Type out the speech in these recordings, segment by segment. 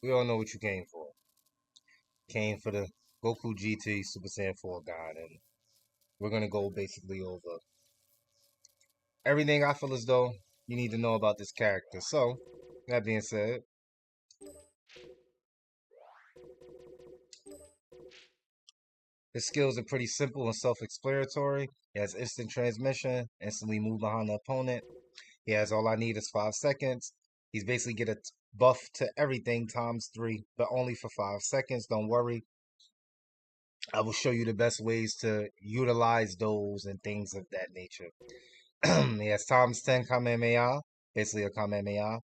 We all know what you came for. Came for the Goku GT Super Saiyan 4 God, and we're gonna go basically over everything I feel as though you need to know about this character. So, that being said, his skills are pretty simple and self-explanatory. He has instant transmission, instantly move behind the opponent. He has all I need is 5 seconds. He's basically get a buff to everything times 3, but only for 5 seconds. Don't worry. I will show you the best ways to utilize those and things of that nature. He has times 10 Kamehameha, basically a Kamehameha.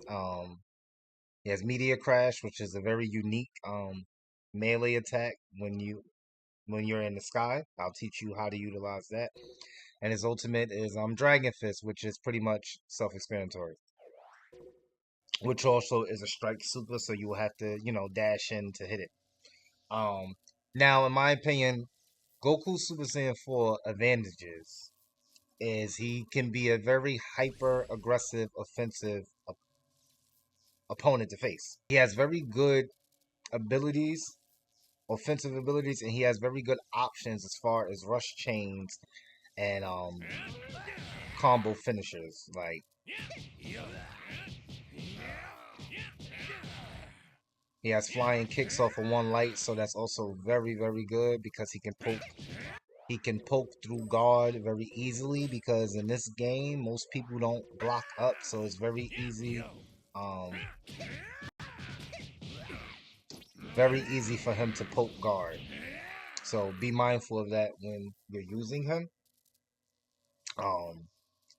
Um, he has Meteor Crash, which is a very unique melee attack when you're in the sky. I'll teach you how to utilize that. And his ultimate is Dragon Fist, which is pretty much self-explanatory. Which also is a strike super, so you will have to, dash in to hit it. Um, Now, in my opinion, Goku Super Saiyan 4 advantages is he can be a very hyper aggressive offensive opponent to face. He has very good abilities, offensive abilities, and he has very good options as far as rush chains and combo finishers. Like he has flying kicks off of one light, so that's also very, very good because he can poke through guard very easily because in this game most people don't block up, so it's um very easy for him to poke guard. So be mindful of that when you're using him. Um,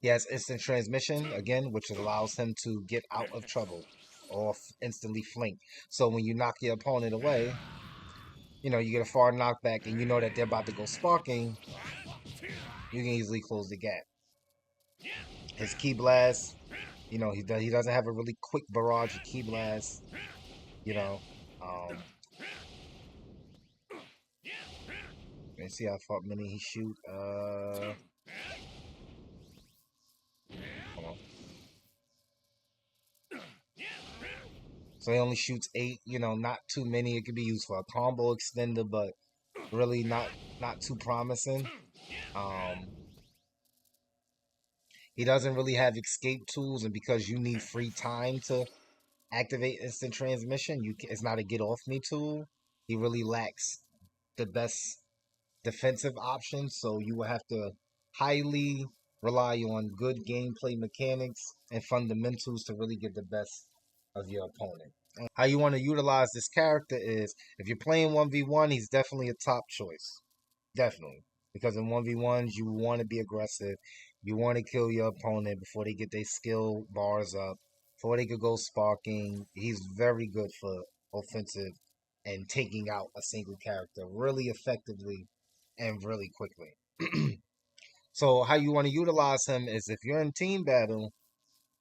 he has instant transmission again, which allows him to get out of trouble or instantly flank. So when you knock your opponent away, you get a far knockback, and you know that they're about to go sparking. You can easily close the gap. His key blast, he doesn't have a really quick barrage of key blast. You know, um, let's see how far many he shoot. Hold on. So he only shoots 8. Not too many. It could be used for a combo extender, but really not too promising. Um, he doesn't really have escape tools, and because you need free time to activate instant transmission, it's not a get off me tool. He really lacks the best defensive options, so you will have to highly rely on good gameplay mechanics and fundamentals to really get the best of your opponent. How you want to utilize this character is if you're playing 1v1, he's definitely a top choice. Definitely. Because in 1v1s, you want to be aggressive. You want to kill your opponent before they get their skill bars up, before they could go sparking. He's very good for offensive and taking out a single character really effectively and really quickly. So how you want to utilize him is if you're in team battle,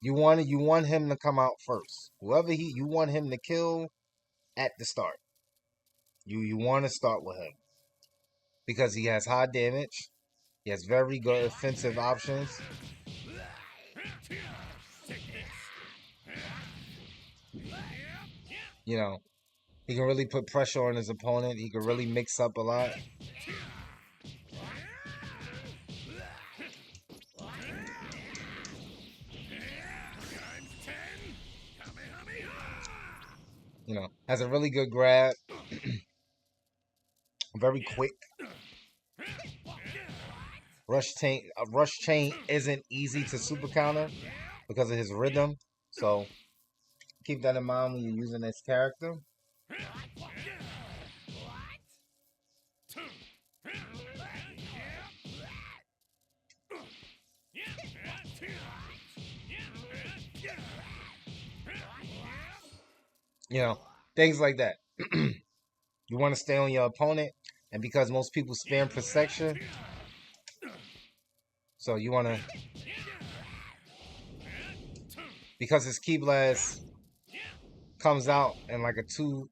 you want him to come out first. Whoever you want him to kill at the start. You want to start with him because he has high damage. He has very good offensive options. You know, he can really put pressure on his opponent. He can really mix up a lot. Has a really good grab. Very quick. Rush chain isn't easy to super counter because of his rhythm. So keep that in mind when you're using this character. You know, things like that. You want to stay on your opponent, and because most people spam protection, so you want to, because his key blast comes out in like a two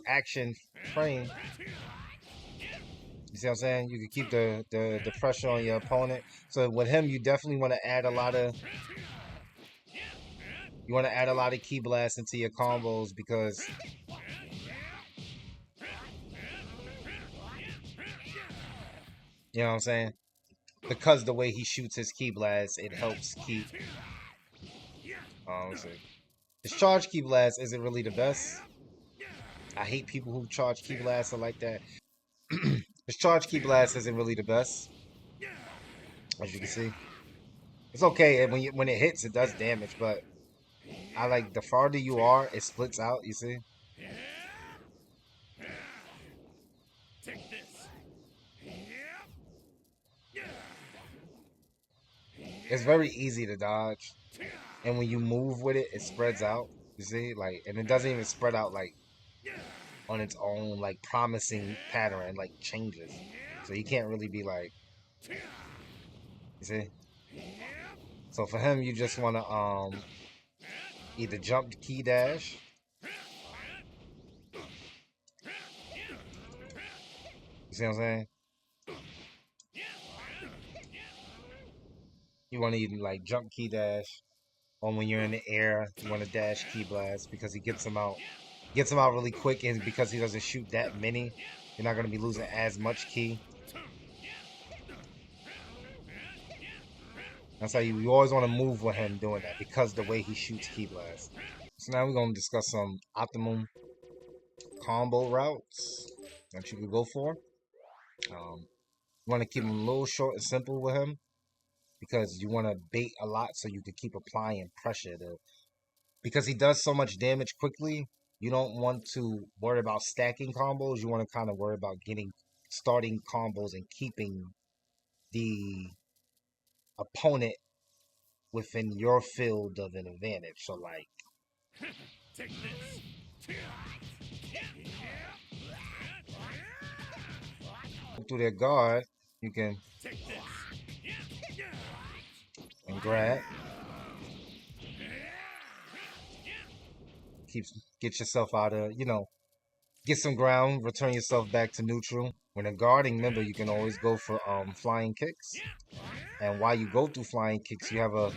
action frame. You see what I'm saying? You can keep the pressure on your opponent. So with him, you definitely want to add a lot of You want to add a lot of key blasts into your combos because you know what I'm saying? Because the way he shoots his key blast, it helps keep. Let's see. His charge key blast isn't really the best. I hate people who charge key blasts like that. His charge key blast isn't really the best, as you can see. It's okay when it hits, it does damage, but I like the farther you are, it splits out. You see? It's very easy to dodge, and when you move with it, it spreads out. You see, like, and it doesn't even spread out like on its own, like promising pattern, like changes. So you can't really be like, you see. So for him, you just want to either jump key dash. You see what I'm saying? You want to either like jump key dash, or when you're in the air, you want to dash key blast because he gets them out. Gets him out really quick, and because he doesn't shoot that many, you're not going to be losing as much key. That's how you always want to move with him doing that because the way he shoots key blast. So now we're going to discuss some optimum combo routes that you could go for. You want to keep them a little short and simple with him because you want to bait a lot so you can keep applying pressure to, because he does so much damage quickly. You don't want to worry about stacking combos. You want to kind of worry about starting combos and keeping the opponent within your field of an advantage. So like take this. Through their guard, you can and grab. Get yourself out of, get some ground, return yourself back to neutral. When a guarding member, you can always go for flying kicks. And while you go through flying kicks, you have a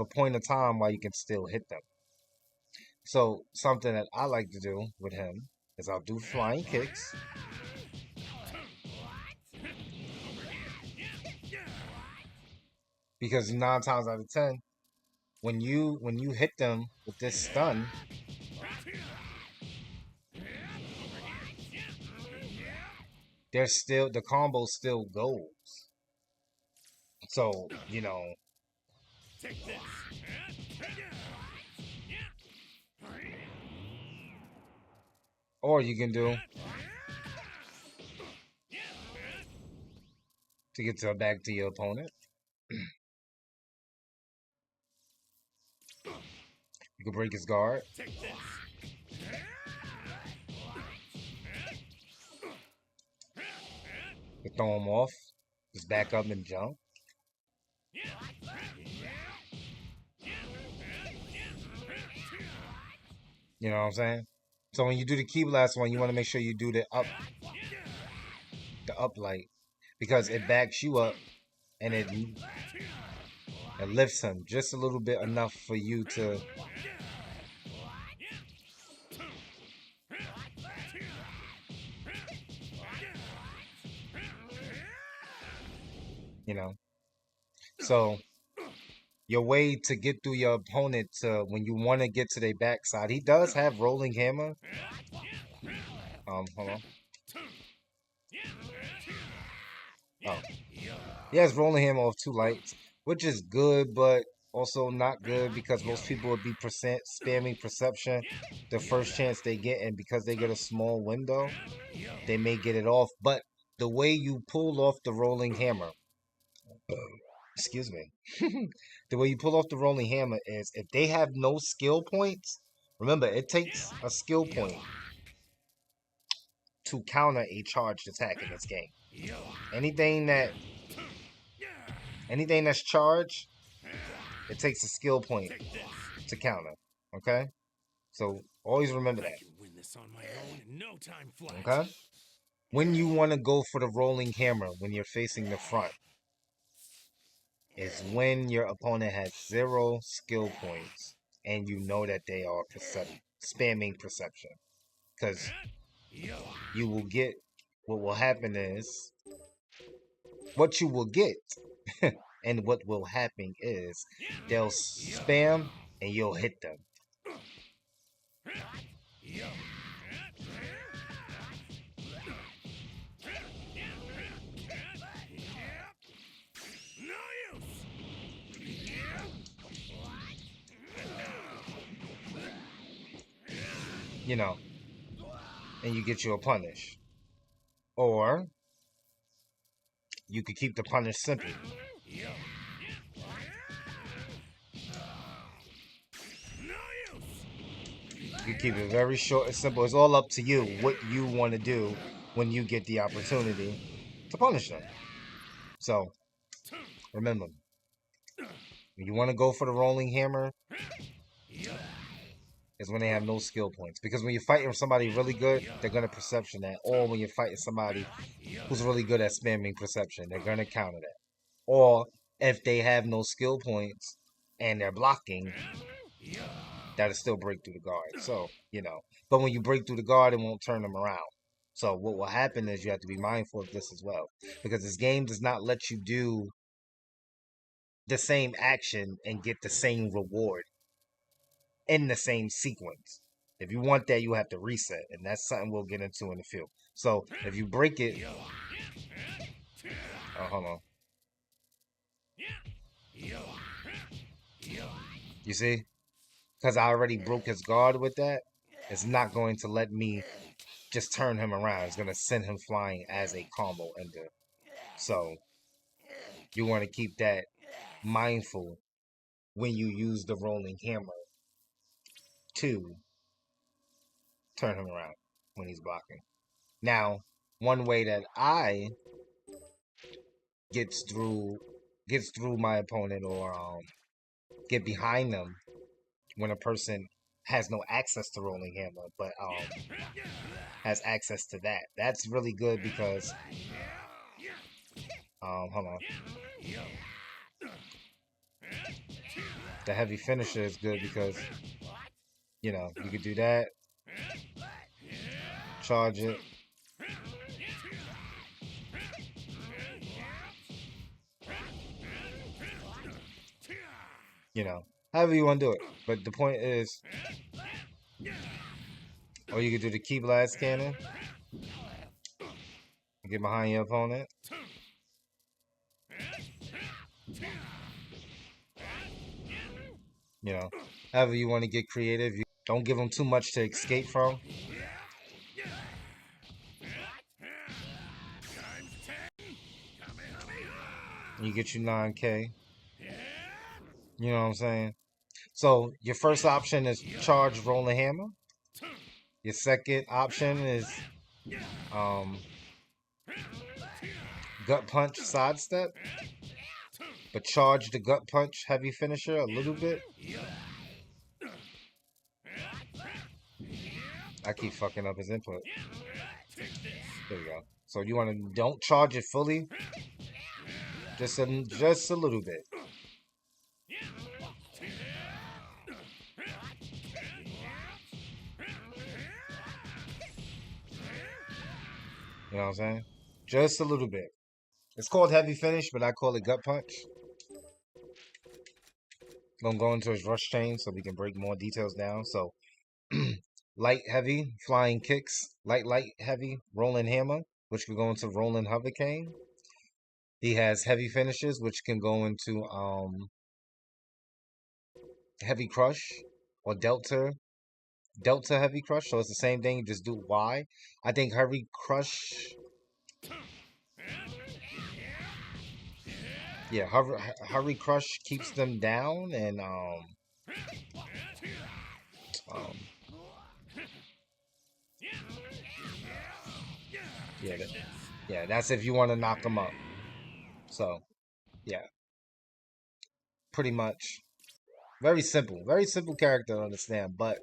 point of time while you can still hit them. So something that I like to do with him is I'll do flying kicks. Because 9 times out of 10, when you hit them with this stun, the combo still goes. So, or you can do to get back to your opponent. You can break his guard. You throw him off. Just back up and jump. You know what I'm saying? So when you do the key blast one, you want to make sure you do the up light, because it backs you up and it lifts him just a little bit, enough for you to so your way to get through your opponent when you want to get to their backside. He does have rolling hammer. Hold on. Oh, he has rolling hammer of 2 lights, which is good, but also not good because most people would be spamming perception the first chance they get, and because they get a small window, they may get it off. But the way you pull off the rolling hammer, excuse me, the way you pull off the rolling hammer is if they have no skill points. Remember, it takes a skill point to counter a charged attack in this game. Anything that's charged, it takes a skill point to counter. Okay? So always remember that. Okay? When you want to go for the rolling hammer when you're facing the front, is when your opponent has 0 skill points and you know that they are spamming perception. Because you will get, what will happen is, what you will get and what will happen is they'll spam and you'll hit them. You know, and you get you a punish. Or you could keep the punish simple. You keep it very short and simple. It's all up to you what you want to do when you get the opportunity to punish them. So remember, when you want to go for the rolling hammer, is when they have no skill points. Because when you're fighting somebody really good, they're gonna perception that. Or when you're fighting somebody who's really good at spamming perception, they're gonna counter that. Or if they have no skill points and they're blocking, that'll still break through the guard. So, But when you break through the guard, it won't turn them around. So what will happen is you have to be mindful of this as well. Because this game does not let you do the same action and get the same reward in the same sequence. If you want that, you have to reset. And that's something we'll get into in the field. So if you break it... Oh, hold on. You see? Because I already broke his guard with that, it's not going to let me just turn him around. It's going to send him flying as a combo ender. So you want to keep that mindful when you use the rolling hammer to turn him around when he's blocking. Now, one way that I gets through my opponent or get behind them when a person has no access to rolling hammer, but has access to that. That's really good because hold on. The heavy finisher is good because you could do that, charge it. However you want to do it. But the point is, or you could do the key blast cannon. Get behind your opponent. However you want to get creative. You don't give them too much to escape from. You get you 9K. You know what I'm saying? So your first option is charge rolling hammer. Your second option is gut punch sidestep. But charge the gut punch heavy finisher a little bit. I keep fucking up his input. There we go. So you want to don't charge it fully. Just a little bit. You know what I'm saying? Just a little bit. It's called heavy finish, but I call it gut punch. Gonna go into his rush chain so we can break more details down. So light, heavy, flying kicks, light, heavy, rolling hammer, which could go into rolling hurricane. He has heavy finishes, which can go into heavy crush or delta heavy crush. So it's the same thing, you just do Y. I think heavy crush. Yeah, hurry crush keeps them down, and yeah, that's if you want to knock them up. So yeah, pretty much very simple character to understand, but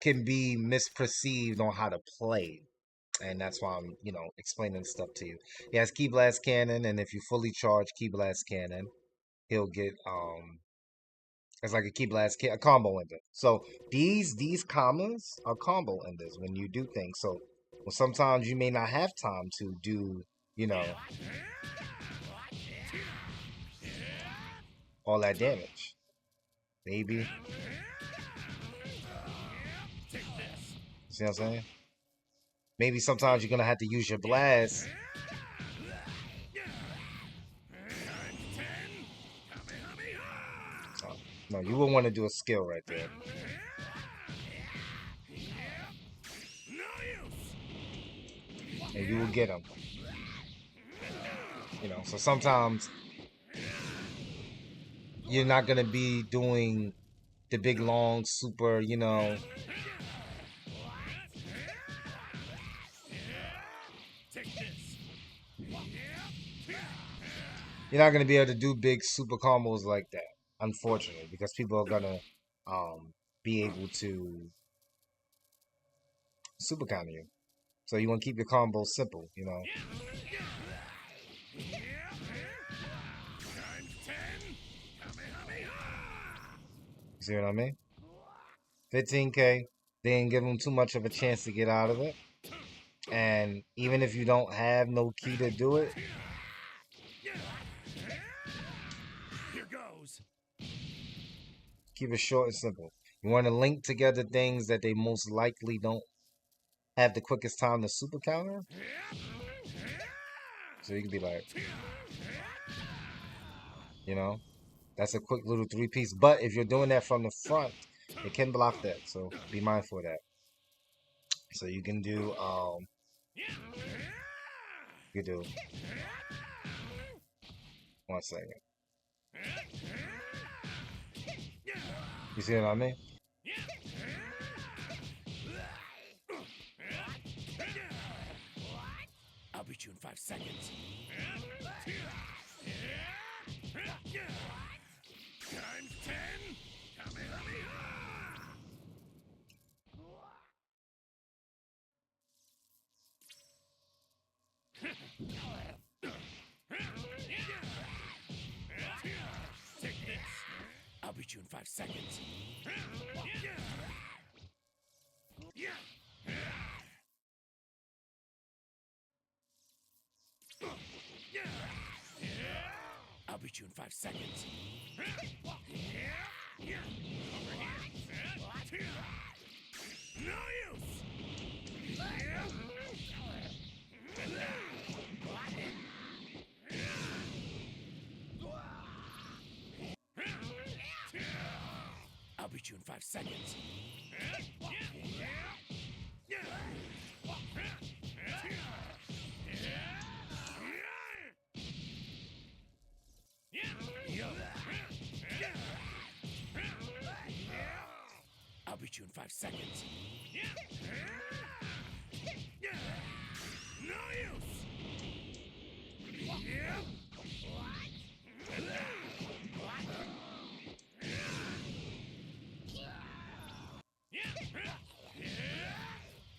can be misperceived on how to play. And that's why I'm, explaining stuff to you. He has Key Blast Cannon, and if you fully charge Key Blast Cannon, he'll get it's like a key blast, a combo ender. So these commas are combo enders when you do things. So well, sometimes you may not have time to do, you know, all that damage. Maybe. You see what I'm saying? Maybe sometimes you're gonna have to use your blast. So, no, you would want to do a skill right there. And you will get them. You know, so sometimes you're not gonna be doing the big long super, you know. You're not gonna be able to do big super combos like that, unfortunately, because people are gonna be able to super counter you. So you want to keep your combos simple, you know. You see what I mean? 15K, they didn't give them too much of a chance to get out of it. And even if you don't have no key to do it, keep it short and simple. You want to link together things that they most likely don't have the quickest time to super counter. So you can be like, you know, that's a quick little 3-piece. But if you're doing that from the front, it can block that. So be mindful of that. So you can do, you do, one second. You see what I mean? I'll beat you in 5 seconds. Times 10. Take this. I'll beat you in 5 seconds. I'll beat you in 5 seconds. No use. I'll beat you in 5 seconds. I'll beat you in 5 seconds. No use.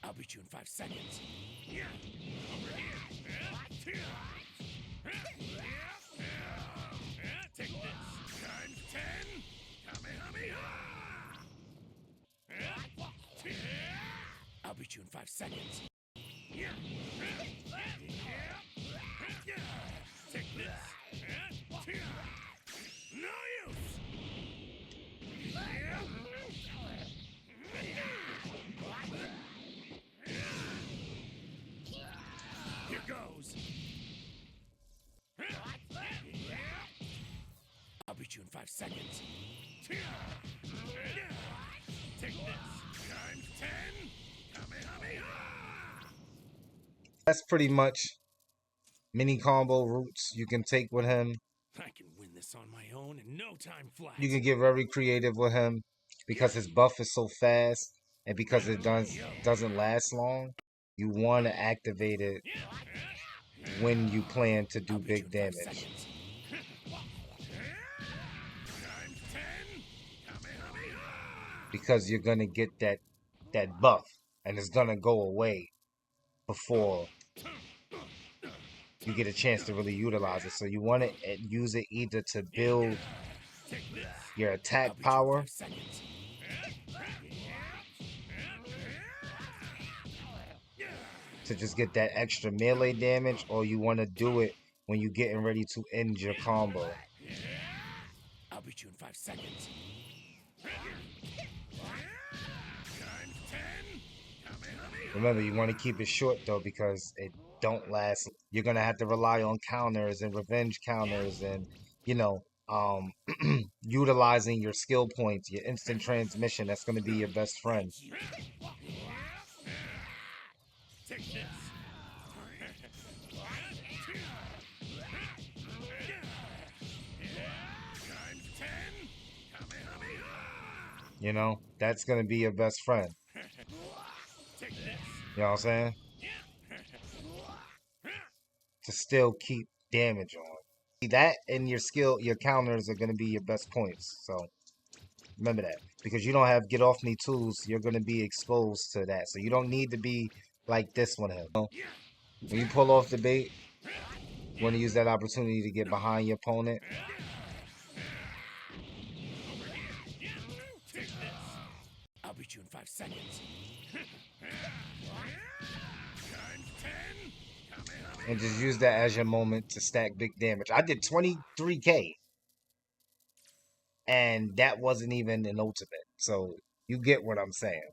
I'll beat you in 5 seconds. Take this. Times 10. I'll beat you in 5 seconds. Take this. No use. Here goes. I'll beat you in 5 seconds. Take this. Times 10. That's pretty much mini combo routes you can take with him. I can win this on my own in no time flat. You can get very creative with him because his buff is so fast and because it doesn't last long. You want to activate it when you plan to do big damage. Because you're gonna get that buff and it's gonna go away before you get a chance to really utilize it. So you want to use it either to build Take this. your attack I'll beat you in power 5 seconds. to just get that extra melee damage, or you want to do it when you're getting ready to end your combo. I'll beat you in 5 seconds. Times 10. Remember, you want to keep it short though, because it don't last. You're gonna have to rely on counters and revenge counters, and you know, um, utilizing your skill points, your instant transmission. That's gonna be your best friend. You. Take this. Times 10. You know, that's gonna be your best friend. Take this. You know what I'm saying? To still keep damage on. That and your skill, your counters are gonna be your best points. So remember that, because you don't have get off me tools, you're gonna be exposed to that. So you don't need to be like this one here. When you pull off the bait, you want to use that opportunity to get behind your opponent. Take this. I'll beat you in 5 seconds. Times 10. And just use that as your moment to stack big damage. I did 23k. And that wasn't even an ultimate. So you get what I'm saying.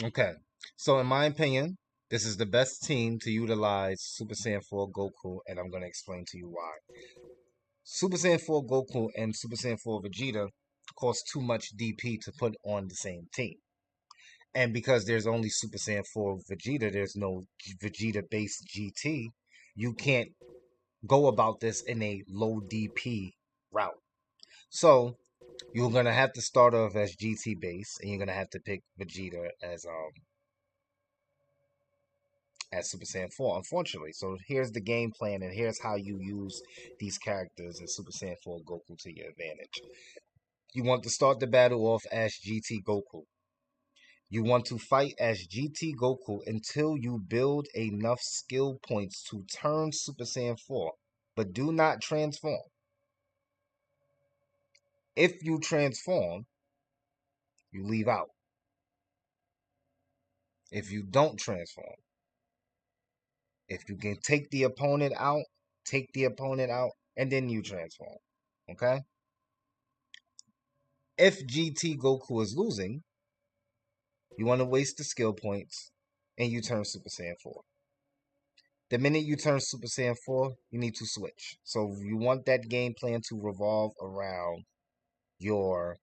Okay. So in my opinion, this is the best team to utilize Super Saiyan 4 Goku, and I'm going to explain to you why. Super Saiyan 4 Goku and Super Saiyan 4 Vegeta cost too much DP to put on the same team. And because there's only Super Saiyan 4 Vegeta, there's no Vegeta based GT, you can't go about this in a low DP route. So you're gonna have to start off as GT base, and you're gonna have to pick Vegeta as Super Saiyan 4, unfortunately. So here's the game plan, and here's how you use these characters in Super Saiyan 4 Goku to your advantage. You want to start the battle off as GT Goku. You want to fight as GT Goku until you build enough skill points to turn Super Saiyan 4, but do not transform. If you transform, you leave out. If you don't transform, if you can take the opponent out, and then you transform. Okay? If GT Goku is losing, you want to waste the skill points and you turn Super Saiyan 4. The minute you turn Super Saiyan 4, you need to switch. So you want that game plan to revolve around your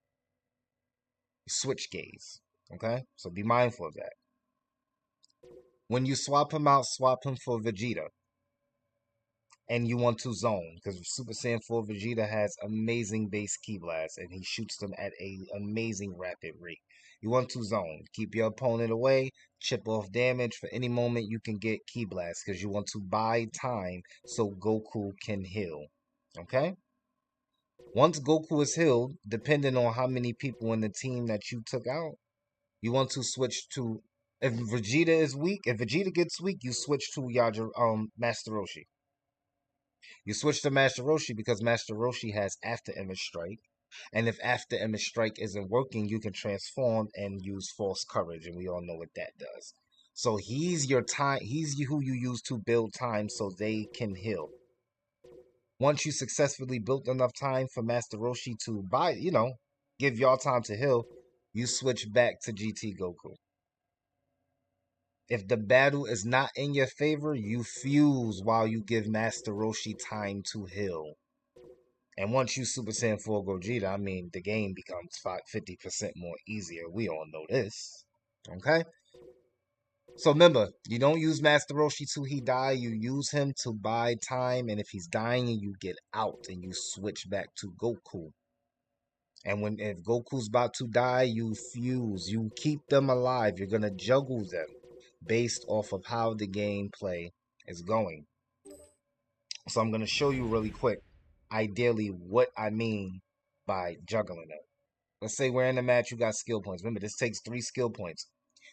switch gaze. Okay? So be mindful of that. When you swap him out, swap him for Vegeta. And you want to zone, because Super Saiyan 4 Vegeta has amazing base ki blast, and he shoots them at an amazing rapid rate. You want to zone. Keep your opponent away, chip off damage for any moment you can get ki blast, because you want to buy time so Goku can heal. Okay? Once Goku is healed, depending on how many people in the team that you took out, you want to switch to, if Vegeta is weak, if Vegeta gets weak, you switch to Master Roshi. You switch to Master Roshi because Master Roshi has After Image Strike. And if After Image Strike isn't working, you can transform and use False Courage, and we all know what that does. So he's your time, he's who you use to build time so they can heal. Once you successfully built enough time for Master Roshi to give y'all time to heal, you switch back to GT Goku. If the battle is not in your favor, you fuse while you give Master Roshi time to heal. And once you Super Saiyan 4 Gogeta, I mean, the game becomes 50% more easier. We all know this. Okay? So remember, you don't use Master Roshi till he die. You use him to buy time. And if he's dying, you get out and you switch back to Goku. And if Goku's about to die, you fuse. You keep them alive. You're going to juggle them based off of how the gameplay is going. So I'm going to show you really quick, ideally, what I mean by juggling them. Let's say we're in a match, you got skill points. Remember, this takes 3 skill points.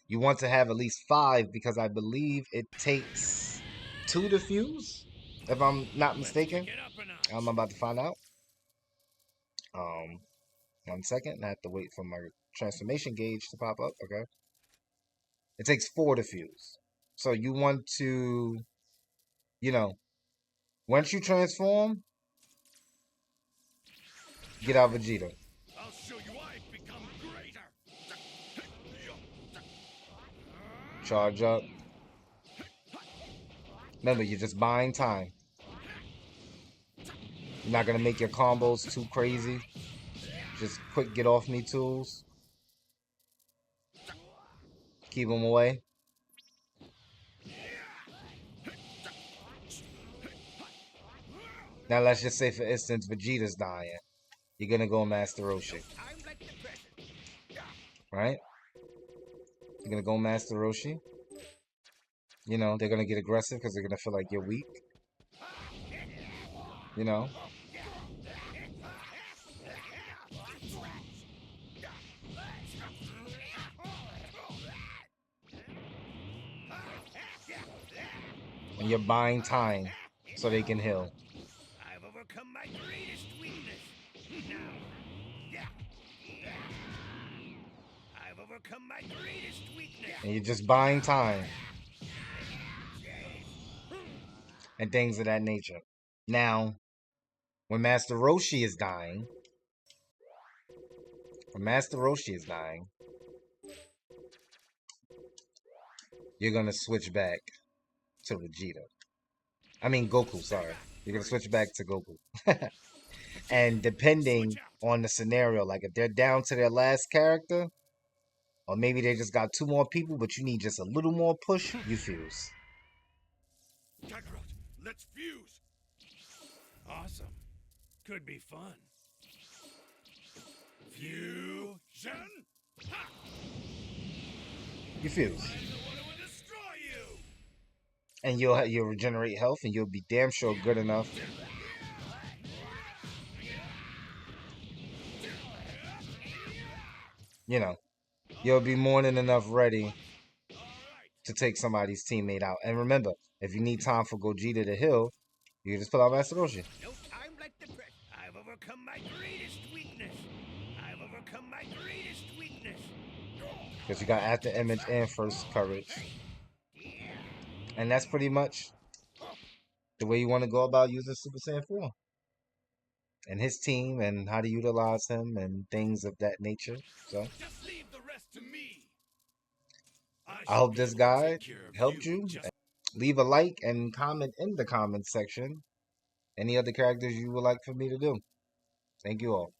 You want to have at least 5 because I believe it takes 2 to fuse. if I'm not Let's kick mistaken. it up a I'm notch. about to find out. 1 second. I have to wait for my transformation gauge to pop up. Okay. It takes 4 to fuse. So you want to, you know, once you transform, get out Vegeta. I'll show you I've become greater. Charge up. Remember, you're just buying time. You're not going to make your combos too crazy. Just quick get off me tools. Keep them away. Now let's just say, for instance, Vegeta's dying. You're going to go Master Roshi. Right? You're going to go Master Roshi. You know, they're going to get aggressive because they're going to feel like you're weak. You know? And you're buying time so they can heal. I've overcome my greatest weakness. Now, I've overcome my greatest weakness. And you're just buying time. And things of that nature. Now, when Master Roshi is dying, you're going to switch back to Vegeta. I mean, Goku, sorry. You're going to switch back to Goku. And depending on the scenario, like if they're down to their last character, or maybe they just got 2 more people, but you need just a little more push, you fuse. Kakarot, let's fuse. Awesome. Could be fun. Fusion. Ha! You fuse. I'm the one who will destroy you. And you'll regenerate health, and you'll be damn sure good enough. You know, you'll be more than enough ready to take somebody's teammate out. And remember, if you need time for Gogeta to heal, you can just pull out Master Roshi. No time like the present. I've overcome my greatest weakness. I've overcome my greatest weakness. Because you got after image and first courage. And that's pretty much the way you want to go about using Super Saiyan 4. And his team, and how to utilize him, and things of that nature. So, Just leave the rest to me. I hope this guide helped you. Leave a like and comment in the comment section any other characters you would like for me to do. Thank you all.